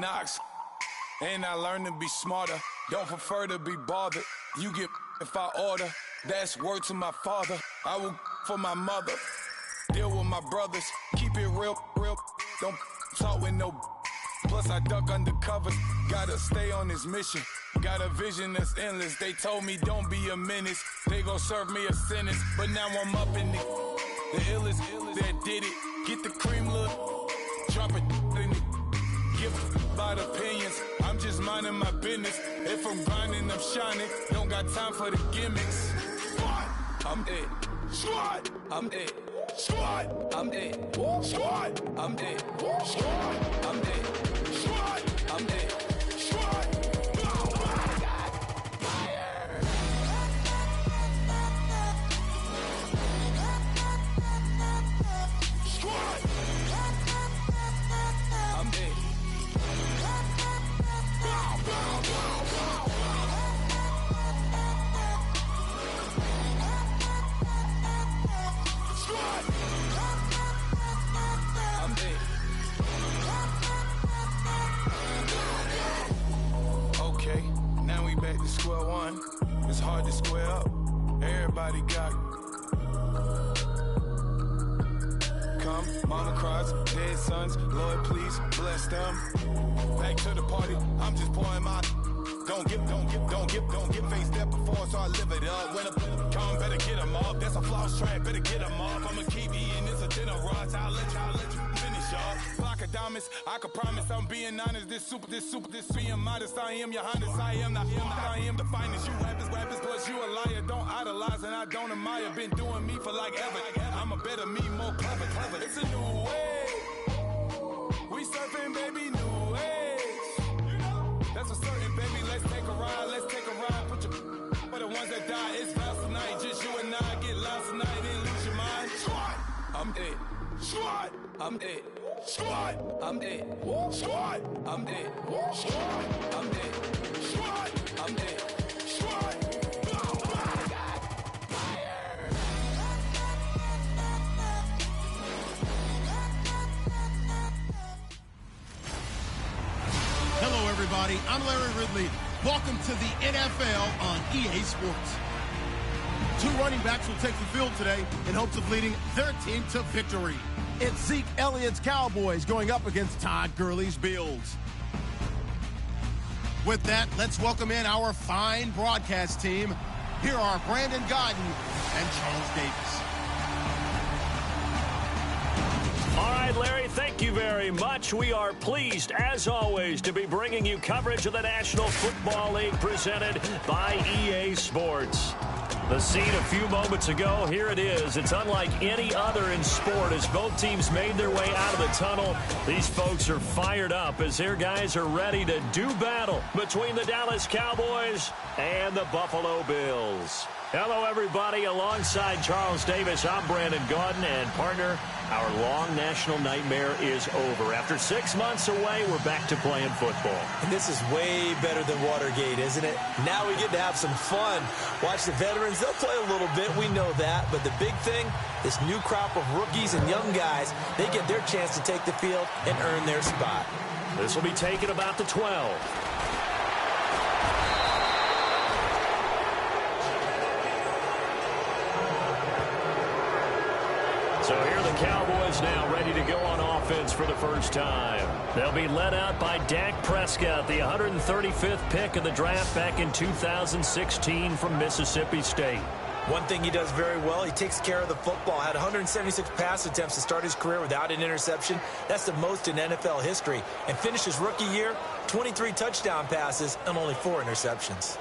knocks. And I learned to be smarter. Don't prefer to be bothered. You get if I order. That's word to my father. I will for my mother. Deal with my brothers. Keep it real. Don't talk with no. Plus I duck undercover. Gotta stay on this mission. Got a vision that's endless. They told me don't be a menace. They gon' serve me a sentence. But now I'm up in the illest that did it. Get the cream, look. Drop it in it. Give about opinions. I'm just minding my business. If I'm grinding, I'm shining. Don't got time for the gimmicks. Squad, I'm it. Squad, I'm it. Squad, I'm it. Squad, I'm it. Squad, I'm it. Squad, I'm it. Squad. Square one, it's hard to square up. Everybody got come, mama cries, dead sons. Lord, please bless them. Back to the party, I'm just pouring my. Don't get faced that before, so I live it up. When a come, better get them up. That's a floss track, better get them up. I'ma keep eating, it's a dinner rush. I'll let you finish up. Block of diamonds, I can promise I'm being honest. This being modest. I am your highness, I am the finest. You rappers, plus you a liar. Don't idolize and I don't admire. Been doing me for like ever. I'm a better me, more clever. It's a new way. We surfing, baby, new age. That's a certain, baby. Let's take a ride. Put your for the ones that die. It's lost tonight. Just you and I get lost tonight and lose your mind. Squad, I'm it. Squad, I'm it. Squad, I'm it. Squad, I'm it. Squad, I'm it. Squad, I'm it. Squad. Hello, everybody. I'm Larry Ridley. Welcome to the NFL on EA Sports. Two running backs will take the field today in hopes of leading their team to victory. It's Zeke Elliott's Cowboys going up against Todd Gurley's Bills. With that, let's welcome in our fine broadcast team. Here are Brandon Godden and Charles Davis. All right, Larry, thank you very much. We are pleased, as always, to be bringing you coverage of the National Football League presented by EA Sports. The scene a few moments ago, here it is. It's unlike any other in sport as both teams made their way out of the tunnel. These folks are fired up as their guys are ready to do battle between the Dallas Cowboys and the Buffalo Bills. Hello, everybody. Alongside Charles Davis, I'm Brandon Gaudin, and partner, our long national nightmare is over. After 6 months away, we're back to playing football. And this is way better than Watergate, isn't it? Now we get to have some fun. Watch the veterans. They'll play a little bit. We know that. But the big thing, this new crop of rookies and young guys, they get their chance to take the field and earn their spot. This will be taken about the 12. So here are the Cowboys now ready to go on offense for the first time. They'll be led out by Dak Prescott, the 135th pick of the draft back in 2016 from Mississippi State. One thing he does very well, he takes care of the football. Had 176 pass attempts to start his career without an interception. That's the most in NFL history. And finished his rookie year, 23 touchdown passes and only 4 interceptions.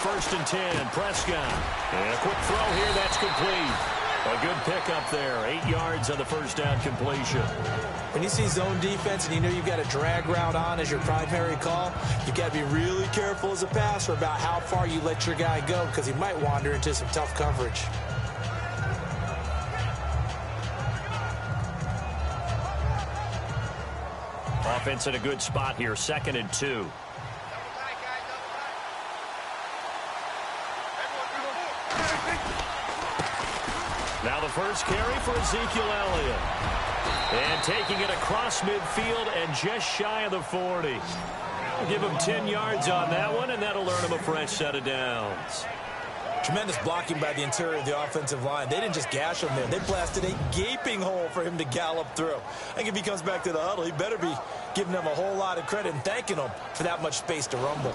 First and 10, Prescott. And a quick throw here, that's complete. A good pickup there, 8 yards on the first down completion. When you see zone defense and you know you've got a drag route on as your primary call, you've got to be really careful as a passer about how far you let your guy go because he might wander into some tough coverage. Offense in a good spot here, 2nd and 2. Now the first carry for Ezekiel Elliott. And taking it across midfield and just shy of the 40. Give him 10 yards on that one, and that'll earn him a fresh set of downs. Tremendous blocking by the interior of the offensive line. They didn't just gash him there. They blasted a gaping hole for him to gallop through. I think if he comes back to the huddle, he better be giving them a whole lot of credit and thanking them for that much space to rumble.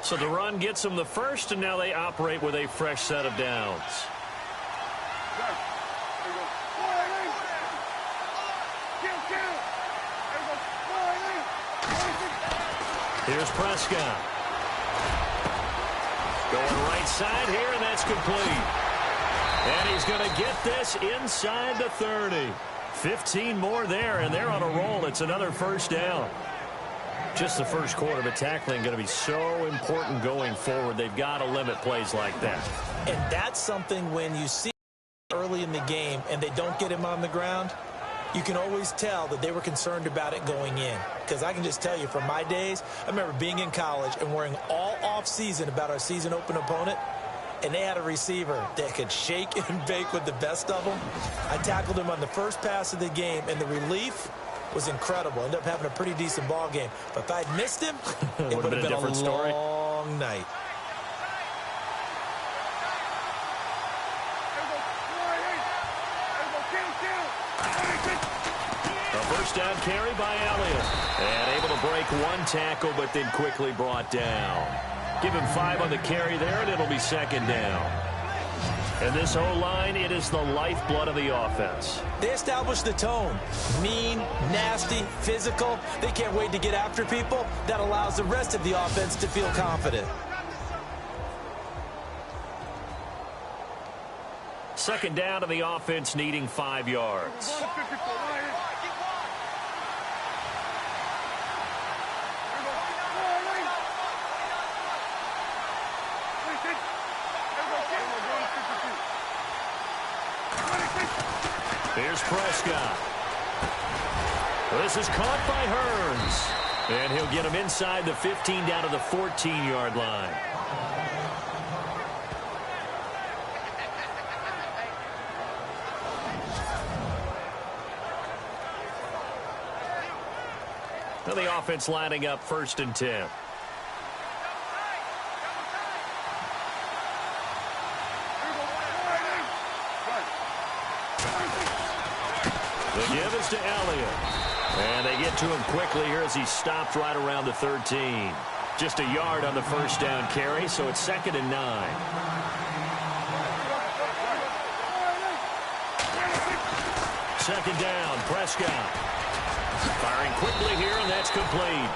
So the run gets them the first, and now they operate with a fresh set of downs. Here's Prescott. Going right side here, and that's complete. And he's going to get this inside the 30. 15 more there, and they're on a roll. It's another first down. Just the first quarter, but tackling going to be so important going forward. They've got to limit plays like that. And that's something when you see early in the game and they don't get him on the ground, you can always tell that they were concerned about it going in. Because I can just tell you from my days, I remember being in college and worrying all off-season about our season open opponent, and they had a receiver that could shake and bake with the best of them. I tackled him on the first pass of the game, and the relief was incredible. Ended up having a pretty decent ball game. But if I'd missed him, it would have been a different story. Long night. A first down carry by Elliott. And able to break one tackle, but then quickly brought down. Give him 5 on the carry there, and it'll be second down. And this O-line, it is the lifeblood of the offense. They established the tone. Mean, nasty, physical. They can't wait to get after people. That allows the rest of the offense to feel confident. Second down to the offense, needing 5 yards. Here's Prescott. This is caught by Hearns. And he'll get him inside the 15 down to the 14-yard line. Now the offense lining up 1st and 10. The give is to Elliott. And they get to him quickly here as he stopped right around the 13. Just a yard on the first down carry, so it's 2nd and 9. Second down, Prescott. Firing quickly here, and that's complete.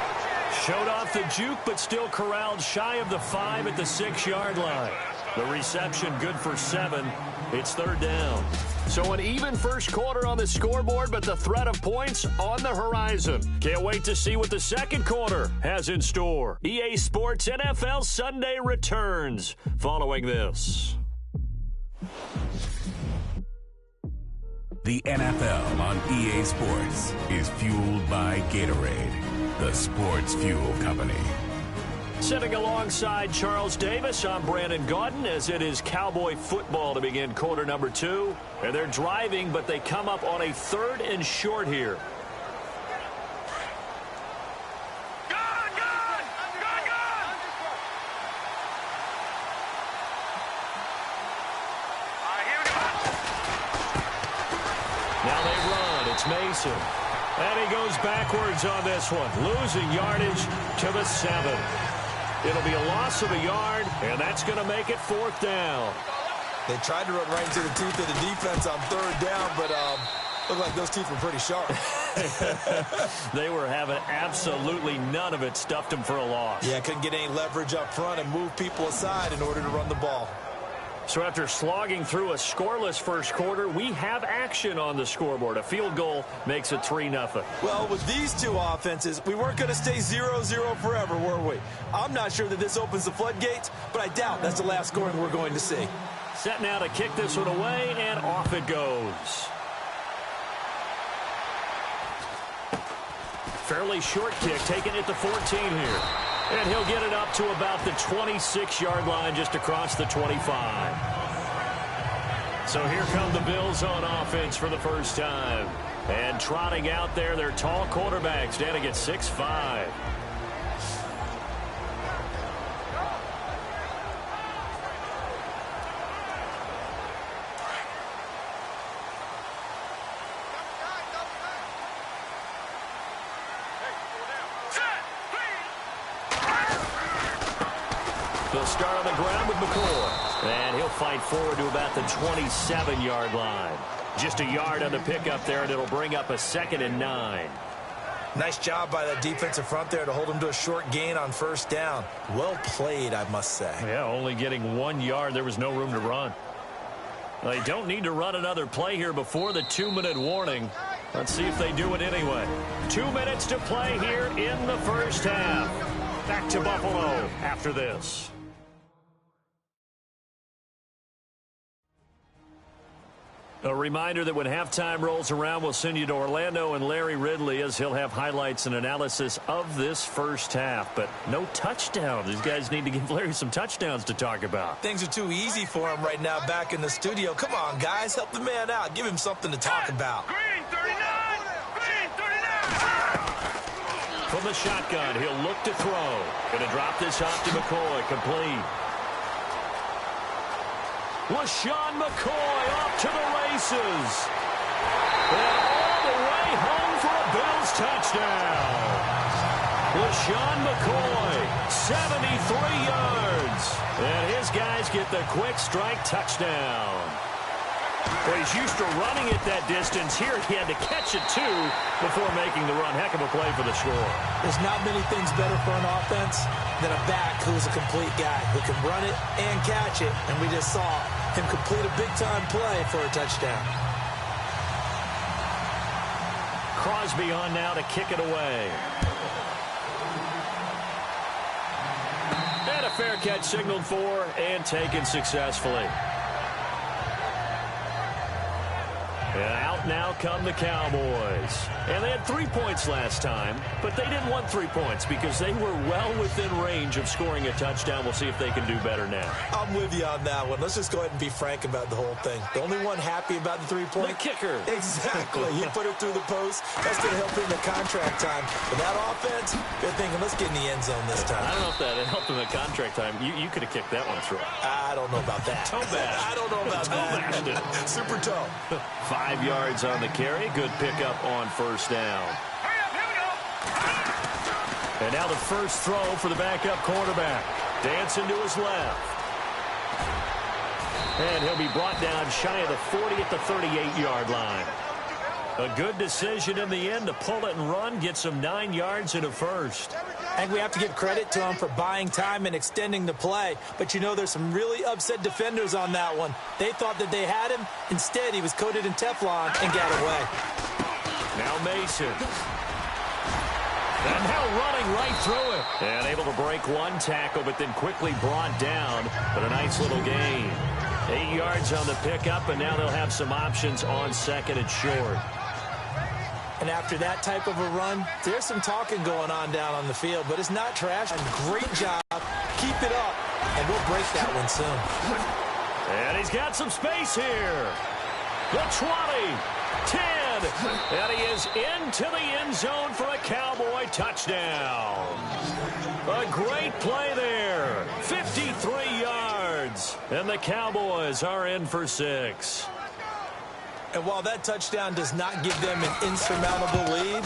Showed off the juke, but still corralled shy of the 5 at the 6-yard line. The reception good for 7. It's 3rd down. So an even first quarter on the scoreboard, but the threat of points on the horizon. Can't wait to see what the second quarter has in store. EA Sports NFL Sunday returns following this. The NFL on EA Sports is fueled by Gatorade, the sports fuel company. Sitting alongside Charles Davis, I'm Brandon Gaudin, as it is Cowboy football to begin quarter number 2. And they're driving, but they come up on a 3rd and short here. Now they run. It's Mason. And he goes backwards on this one, losing yardage to the 7. It'll be a loss of a yard, and that's going to make it 4th down. They tried to run right into the teeth of the defense on 3rd down, but looked like those teeth were pretty sharp. They were having absolutely none of it, stuffed them for a loss. Yeah, couldn't get any leverage up front and move people aside in order to run the ball. So after slogging through a scoreless first quarter, we have action on the scoreboard. A field goal makes it 3-0. Well, with these two offenses, we weren't going to stay 0-0 forever, were we? I'm not sure that this opens the floodgates, but I doubt that's the last scoring we're going to see. Set now to kick this one away, and off it goes. Fairly short kick, taking it to 14 here. And he'll get it up to about the 26-yard line, just across the 25. So here come the Bills on offense for the first time. And trotting out there, their tall quarterback standing at 6'5". They'll start on the ground with McCoy. And he'll fight forward to about the 27-yard line. Just a yard on the pickup there, and it'll bring up a 2nd and 9. Nice job by that defensive front there to hold him to a short gain on first down. Well played, I must say. Yeah, only getting 1 yard. There was no room to run. They don't need to run another play here before the 2-minute warning. Let's see if they do it anyway. 2 minutes to play here in the first half. Back to Buffalo after this. A reminder that when halftime rolls around, we'll send you to Orlando and Larry Ridley as he'll have highlights and analysis of this first half. But no touchdown. These guys need to give Larry some touchdowns to talk about. Things are too easy for him right now back in the studio. Come on, guys. Help the man out. Give him something to talk about. Green 39! Green 39! From the shotgun, he'll look to throw. Going to drop this off to McCoy. Complete. LaShawn McCoy off to the races. And all the way home for a Bills touchdown. LaShawn McCoy, 73 yards. And his guys get the quick strike touchdown. Well, he's used to running it that distance. Here he had to catch it, too, before making the run. Heck of a play for the score. There's not many things better for an offense than a back who's a complete guy who can run it and catch it. And we just saw him complete a big-time play for a touchdown. Crosby on now to kick it away. And a fair catch signaled for and taken successfully. And out now come the Cowboys. And they had 3 points last time, but they didn't want 3 points because they were well within range of scoring a touchdown. We'll see if they can do better now. I'm with you on that one. Let's just go ahead and be frank about the whole thing. The only one happy about the 3-point? The kicker. Exactly. He put it through the post. That's going to help him in contract time. But that offense, they're thinking, let's get in the end zone this time. I don't know if that helped him in contract time. You could have kicked that one through. I don't know about that. Toe bash. I don't know about that. Toe bashed it. Super toe. 5 yards on the carry. Good pickup on first down. And now the first throw for the backup quarterback. Dancing to his left. And he'll be brought down shy of the 40 at the 38-yard line. A good decision in the end to pull it and run. Get some 9 yards in a first. I think we have to give credit to him for buying time and extending the play. But, you know, there's some really upset defenders on that one. They thought that they had him. Instead, he was coated in Teflon and got away. Now Mason. And now running right through it. And able to break one tackle, but then quickly brought down. But a nice little gain. 8 yards on the pickup, and now they'll have some options on second and short. And after that type of a run, there's some talking going on down on the field, but it's not trash. And great job. Keep it up, and we'll break that one soon. And he's got some space here. The 20, 10, and he is into the end zone for a Cowboy touchdown. A great play there. 53 yards, and the Cowboys are in for 6. And while that touchdown does not give them an insurmountable lead,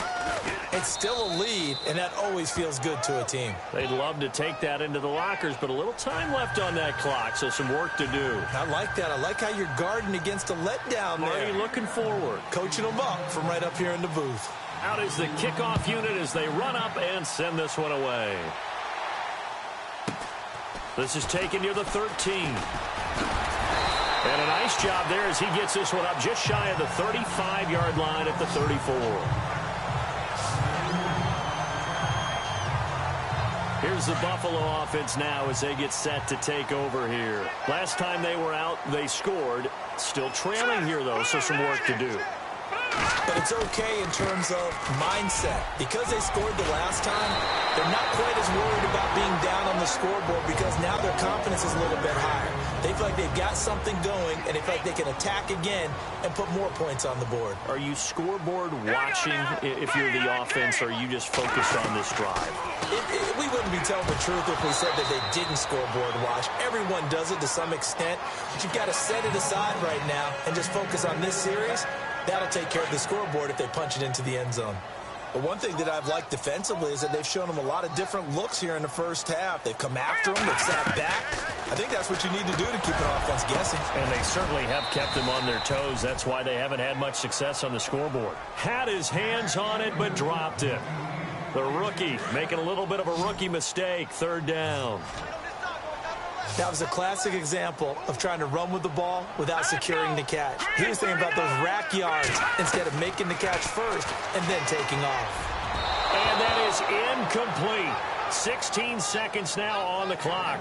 it's still a lead, and that always feels good to a team. They'd love to take that into the lockers, but a little time left on that clock, so some work to do. I like that. I like how you're guarding against a letdown there. Already looking forward. Coaching them up from right up here in the booth. Out is the kickoff unit as they run up and send this one away. This is taken near the 13. And a nice job there as he gets this one up just shy of the 35-yard line at the 34. Here's the Buffalo offense now as they get set to take over here. Last time they were out, they scored. Still trailing here, though, so some work to do. But it's okay in terms of mindset. Because they scored the last time, they're not quite as worried about being down on the scoreboard because now their confidence is a little bit higher. They feel like they've got something going, and they feel like they can attack again and put more points on the board. Are you scoreboard watching if you're the offense, or are you just focused on this drive? We wouldn't be telling the truth if we said that they didn't scoreboard watch. Everyone does it to some extent, but you've got to set it aside right now and just focus on this series. That'll take care of the scoreboard if they punch it into the end zone. But one thing that I've liked defensively is that they've shown them a lot of different looks here in the first half. They've come after them. They've sat back. I think that's what you need to do to keep an offense guessing. And they certainly have kept them on their toes. That's why they haven't had much success on the scoreboard. Had his hands on it, but dropped it. The rookie making a little bit of a rookie mistake. Third down. That was a classic example of trying to run with the ball without securing the catch. He was thinking about those rack yards instead of making the catch first and then taking off. And that is incomplete. 16 seconds now on the clock.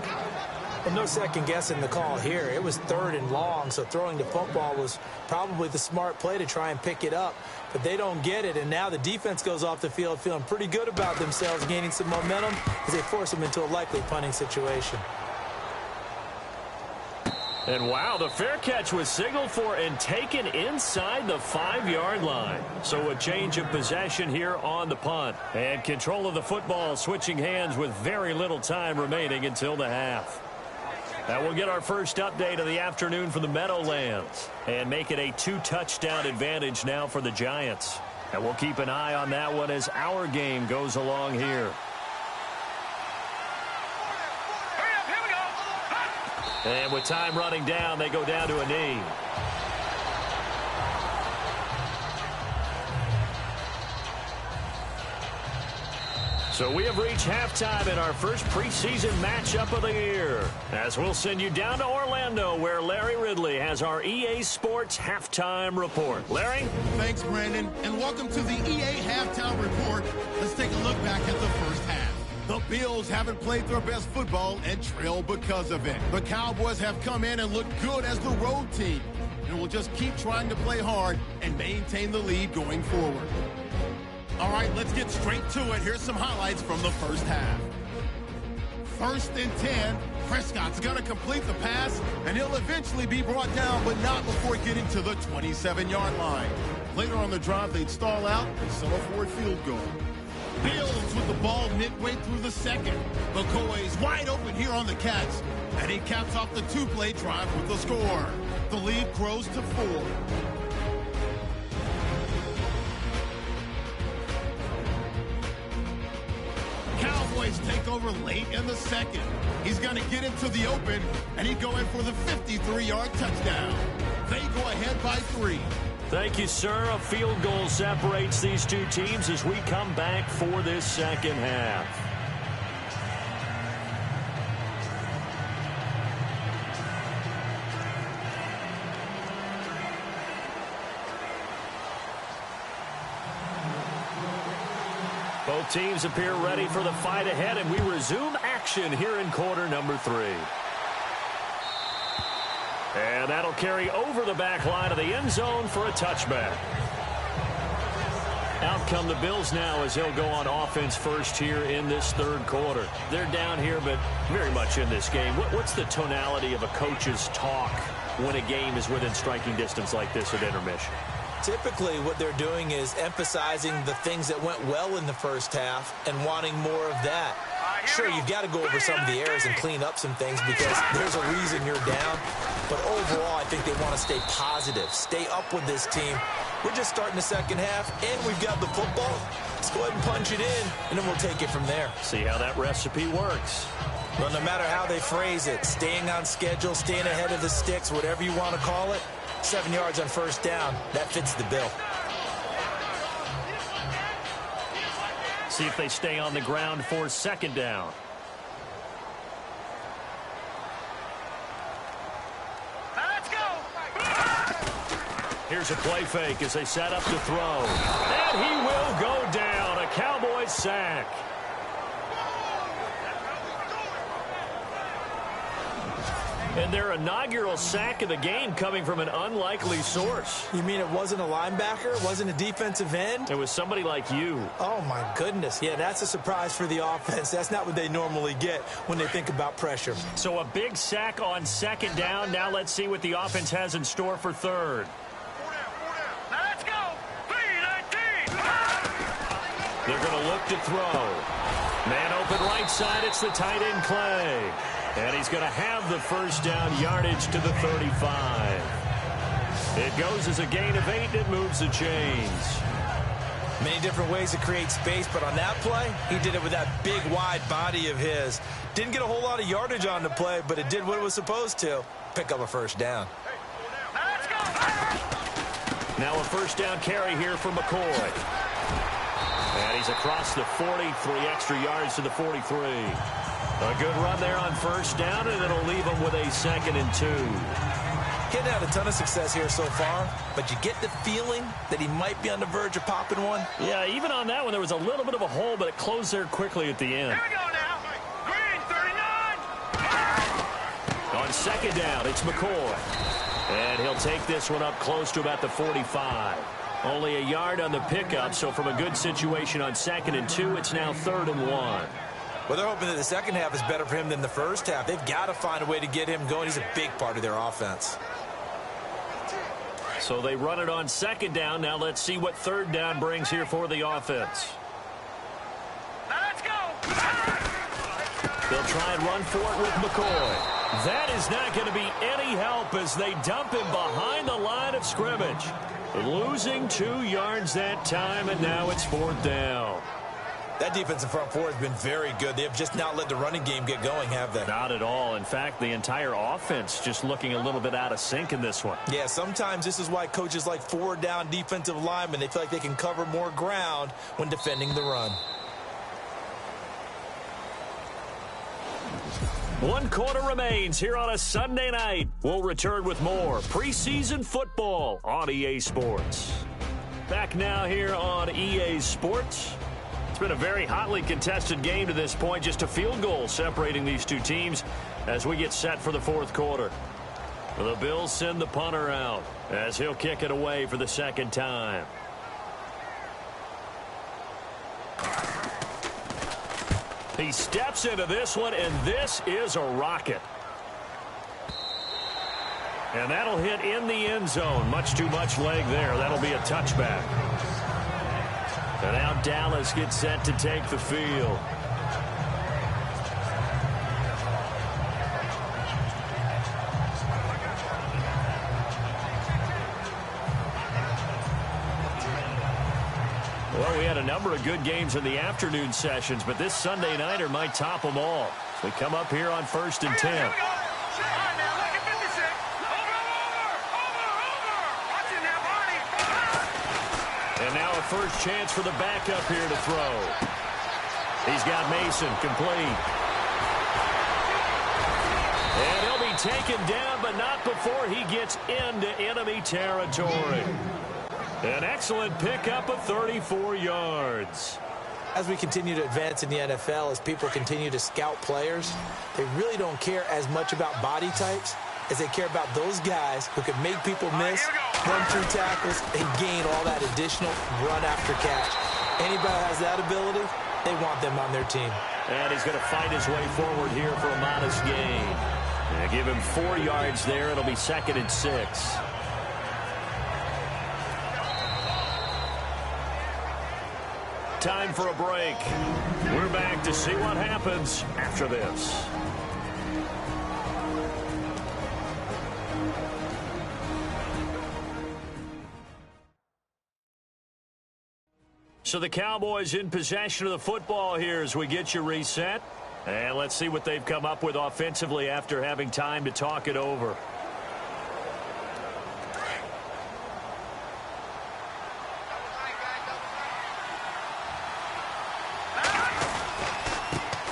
And no second guessing the call here. It was 3rd and long, so throwing the football was probably the smart play to try and pick it up. But they don't get it, and now the defense goes off the field feeling pretty good about themselves, gaining some momentum as they force them into a likely punting situation. And wow, the fair catch was signaled for and taken inside the 5-yard line. So a change of possession here on the punt. And control of the football switching hands with very little time remaining until the half. That will get our first update of the afternoon for the Meadowlands and make it a 2-touchdown advantage now for the Giants. And we'll keep an eye on that one as our game goes along here. And with time running down, they go down to a knee. So we have reached halftime in our first preseason matchup of the year, as we'll send you down to Orlando, where Larry Ridley has our EA Sports Halftime Report. Larry? Thanks, Brandon, and welcome to the EA Halftime Report. Let's take a look back at the first half. The Bills haven't played their best football and trail because of it. The Cowboys have come in and looked good as the road team, and will just keep trying to play hard and maintain the lead going forward. All right, let's get straight to it. Here's some highlights from the first half. 1st and 10. Prescott's going to complete the pass, and he'll eventually be brought down, but not before getting to the 27-yard line. Later on the drive, they'd stall out and settle for a field goal. Bills with the ball midway through the second. McCoy's wide open here on the catch, and he caps off the 2-play drive with the score. The lead grows to 4. Cowboys take over late in the second. He's going to get into the open, and he'd go in for the 53-yard touchdown. They go ahead by 3. Thank you, sir. A field goal separates these two teams as we come back for this second half. Both teams appear ready for the fight ahead, and we resume action here in quarter number 3. And that'll carry over the back line of the end zone for a touchback. Out come the Bills now as they'll go on offense first here in this third quarter. They're down here, but very much in this game. What's the tonality of a coach's talk when a game is within striking distance like this at intermission? Typically, what they're doing is emphasizing the things that went well in the first half and wanting more of that. Sure, you've got to go over some of the errors and clean up some things because there's a reason you're down. But overall, I think they want to stay positive, stay up with this team. We're just starting the second half, and we've got the football. Let's go ahead and punch it in, and then we'll take it from there. See how that recipe works. Well, no matter how they phrase it, staying on schedule, staying ahead of the sticks, whatever you want to call it, 7 yards on first down, that fits the bill. See if they stay on the ground for second down. Let's go. Here's a play fake as they set up to throw. And he will go down. A Cowboys sack. And their inaugural sack of the game coming from an unlikely source. You mean it wasn't a linebacker? It wasn't a defensive end? It was somebody like you. Oh, my goodness. Yeah, that's a surprise for the offense. That's not what they normally get when they think about pressure. So a big sack on second down. Now let's see what the offense has in store for third. Let's go. 3-19. They're going to look to throw. Man open right side. It's the tight end, Clay. And he's going to have the first down, yardage to the 35. It goes as a gain of 8, and it moves the chains. Many different ways to create space, but on that play, he did it with that big, wide body of his. Didn't get a whole lot of yardage on the play, but it did what it was supposed to. Pick up a first down. Let's go. Now a first down carry here for McCoy. And he's across the 40, 3 extra yards to the 43. A good run there on first down, and it'll leave him with a 2nd and 2. Getting had a ton of success here so far, but you get the feeling that he might be on the verge of popping one. Yeah, even on that one, there was a little bit of a hole, but it closed there quickly at the end. Here we go now. Green 39. On second down, it's McCoy. And he'll take this one up close to about the 45. Only a yard on the pickup, so from a good situation on 2nd and 2, it's now 3rd and 1. Well, they're hoping that the second half is better for him than the first half. They've got to find a way to get him going. He's a big part of their offense. So they run it on second down. Now let's see what third down brings here for the offense. Let's go. They'll try and run for it with McCoy. That is not going to be any help as they dump him behind the line of scrimmage. Losing 2 yards that time, and now it's 4th down. That defensive front four has been very good. They have just not let the running game get going, have they? Not at all. In fact, the entire offense just looking a little bit out of sync in this one. Yeah, sometimes this is why coaches like forward-down defensive linemen, they feel like they can cover more ground when defending the run. 1 quarter remains here on a Sunday night. We'll return with more preseason football on EA Sports. Back now here on EA Sports. It's been a very hotly contested game to this point. Just a field goal separating these two teams as we get set for the 4th quarter. The Bills send the punter out as he'll kick it away for the 2nd time. He steps into this one, and this is a rocket. And that'll hit in the end zone. Much too much leg there. That'll be a touchback. And now Dallas gets set to take the field. Well, we had a number of good games in the afternoon sessions, but this Sunday nighter might top them all. So we come up here on 1st and 10. And now a first chance for the backup here to throw. He's got Mason complete. And he'll be taken down, but not before he gets into enemy territory. An excellent pickup of 34 yards. As we continue to advance in the NFL, as people continue to scout players, they really don't care as much about body types as they care about those guys who can make people miss, run through tackles, and gain all that additional run after catch. Anybody that has that ability, they want them on their team. And he's going to fight his way forward here for a modest gain. And give him 4 yards there. It'll be 2nd and 6. Time for a break. We're back to see what happens after this. So the Cowboys in possession of the football here as we get you reset. And let's see what they've come up with offensively after having time to talk it over.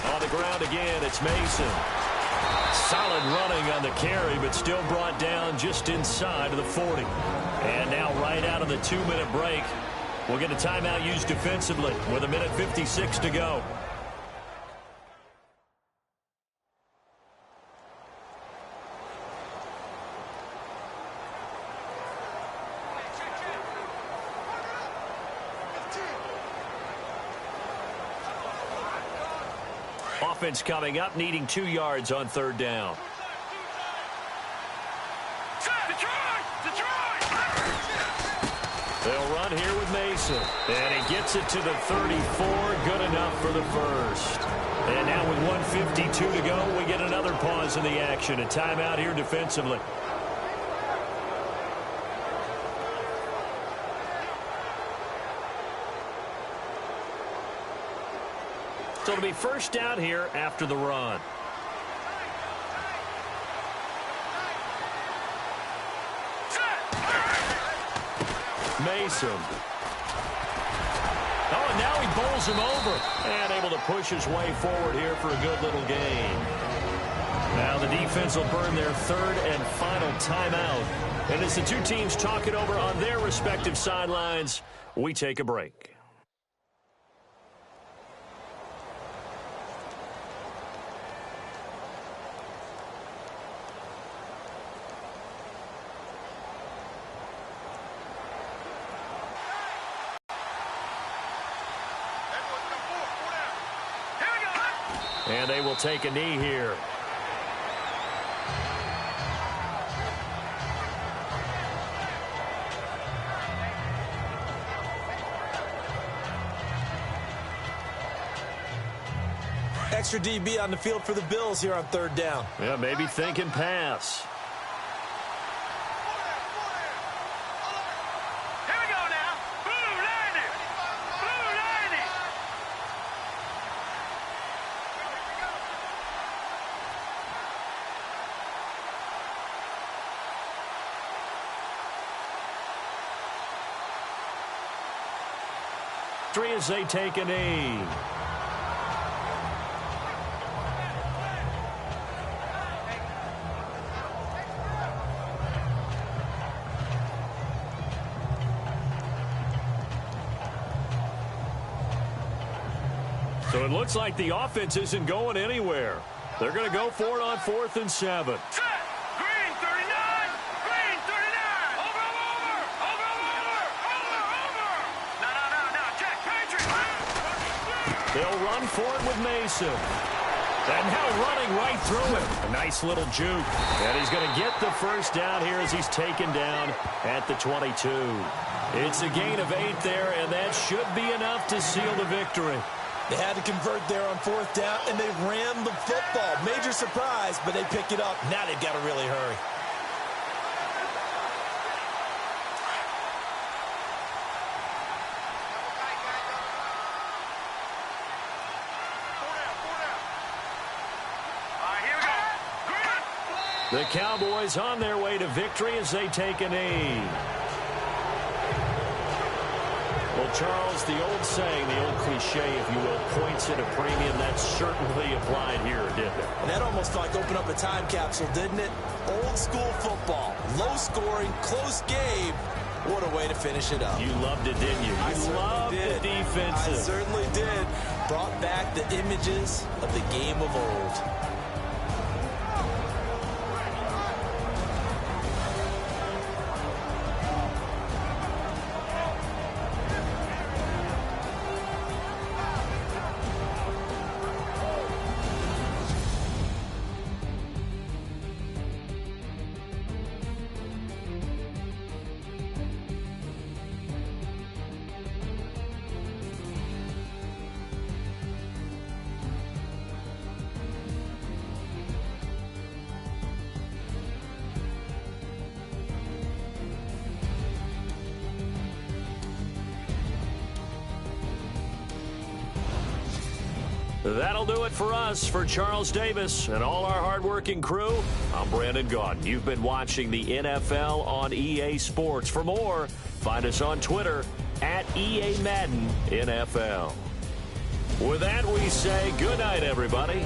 On the ground again, it's Mason. Solid running on the carry, but still brought down just inside of the 40. And now right out of the 2-minute break, we'll get a timeout used defensively with 1:56 to go. Offense coming up, needing 2 yards on third down. They'll run here with Mason. And he gets it to the 34. Good enough for the first. And now with 1:52 to go, we get another pause in the action. A timeout here defensively. So it'll be first down here after the run. Mason. Oh, and now he bowls him over. And able to push his way forward here for a good little gain. Now the defense will burn their third and final timeout. And as the two teams talk it over on their respective sidelines, we take a break. And they will take a knee here. Extra DB on the field for the Bills here on third down. Yeah, maybe thinking pass. Here we go now. Blue 90. Blue 90. Three as they take a knee. So it looks like the offense isn't going anywhere. They're going to go for it on 4th and 7. Set. Green 39. Green 39. Over. No. Check. Patriot. They'll run for it with Mason. And now running right through it. A nice little juke. And he's going to get the first down here as he's taken down at the 22. It's a gain of 8 there, and that should be enough to seal the victory. They had to convert there on 4th down, and they ran the football. Major surprise, but they pick it up. Now they've got to really hurry. All right, here we go. Green. The Cowboys on their way to victory as they take a knee. Well, Charles, the old saying, the old cliche, if you will, points at a premium, that certainly applied here, didn't it? And that almost like opened up a time capsule, didn't it? Old school football, low scoring, close game. What a way to finish it up. You loved it, didn't you? You loved the defensive. I certainly did. Brought back the images of the game of old. That'll do it for us. For Charles Davis and all our hardworking crew, I'm Brandon Gaudin. You've been watching the NFL on EA Sports. For more, find us on Twitter at EA Madden NFL. With that, we say good night, everybody.